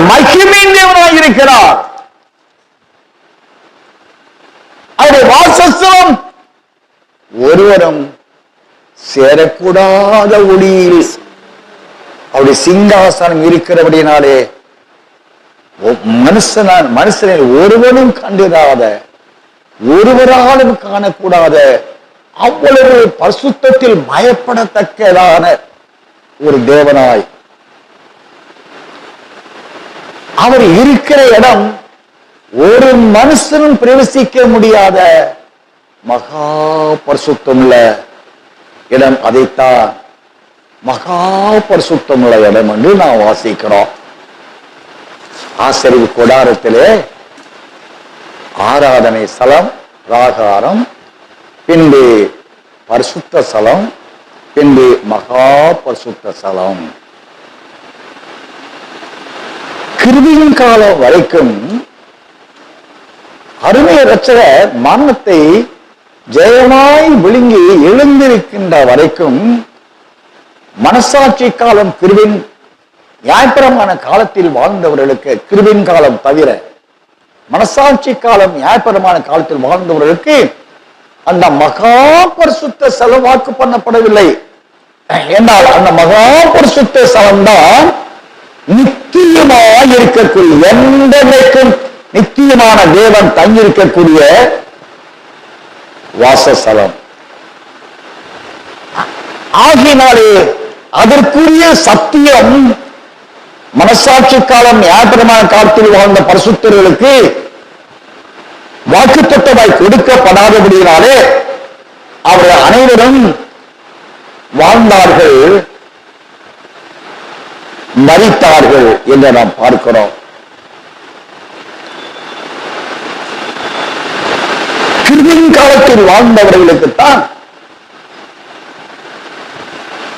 மகிமையின் தேவனாய் இருக்கிறார். அவருடைய வாசஸ்தலம் ஒருவரும் சேரக்கூடாத ஒளியில் அவருடைய சிங்காசனம் இருக்கிறபடினாலே மனுஷனை ஒருவனும் கண்டிராத, ஒருவராலும் காணக்கூடாத அவ்வளவு பரிசுத்தத்தில் பயப்படத்தக்கதான ஒரு தேவனாய் அவர் இருக்கிற இடம் ஒரு மனுஷனும் பிரவேசிக்க முடியாத மகா பரிசுத்தமுள்ள இடம். அதைத்தான் மகா பரிசுத்தமுள்ள இடம் என்று நாம் வாசிக்கிறோம். ஆசரிப்பு கூடாரத்திலே ஆராதனை ஸ்தலம், பிராகாரம், பின்பு பரிசுத்த ஸ்தலம், பின்பு மகா பரிசுத்த ஸ்தலம். கிருபையின் காலம் வரைக்கும் அருமை இரட்சகர் மரணத்தை ஜெயமாய் விழுங்கி எழுந்திருக்கின்ற வரைக்கும் மனசாட்சி காலம் கிருபின் நியாயப்பிரமான காலத்தில் வாழ்ந்தவர்களுக்கு, கிருபின் காலம் தவிர மனசாட்சி காலம் நியாயப்பிரமான காலத்தில் வாழ்ந்தவர்களுக்கு அந்த மகா பரிசுத்த ஸ்தலம் வாக்கு பண்ணப்படவில்லை என்றால் அந்த மகா பரிசுத்த ஸ்தலம் தான் நித்தியமாய் இருக்கக்கூடிய, என்றைக்கும் நித்தியமான தேவன் தங்கியிருக்கக்கூடிய வாசஸ்தலம். ஆகினாலே அதற்குரிய சத்தியம் மனசாட்சி காலம் நியாயப்பிரமான காலத்தில் வாழ்ந்த பரிசுத்தர்களுக்கு வாக்குத்தத்தமாய் கொடுக்கப்படாதபடியினாலே அவர்கள் அனைவரும் வாழ்ந்தார்கள், மரித்தார்கள் என்று நாம் பார்க்கிறோம். கிருபையின் காலத்தில் வாழ்ந்தவர்களுக்குத்தான்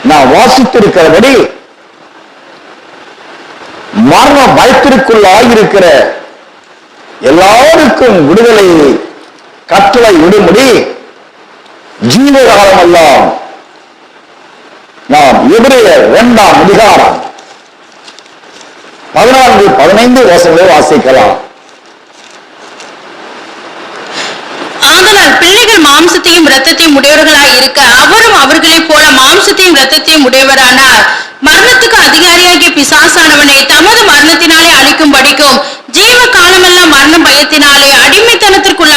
நான் வாசித்திருக்கிறபடி மரண பயத்திற்குள்ளாயிருக்கிற எல்லாருக்கும் விடுதலை கட்டளை விடும்படி ஜீவகாலம் எல்லாம் நாம் எபிரேயர் 2ஆம் அதிகாரம் 14-15 வசனங்களை வாசிக்கலாம். ஆதலால் பிள்ளைகள் மாம்சத்தையும் இரத்தத்தையும் உடையவர்களாய் இருக்க அவரும் அவர்களைப் போல மாம்சத்தையும் இரத்தத்தையும் உடையவரானார். மரணத்துக்கு அதிகாரியாகிய பிசாசானவனை தமது மரணத்தினாலே அழிக்கும் படிக்கும் ஜீவ காலமெல்லாம் மரண பயத்தினாலே அடிமைத்தனத்திற்குள்ள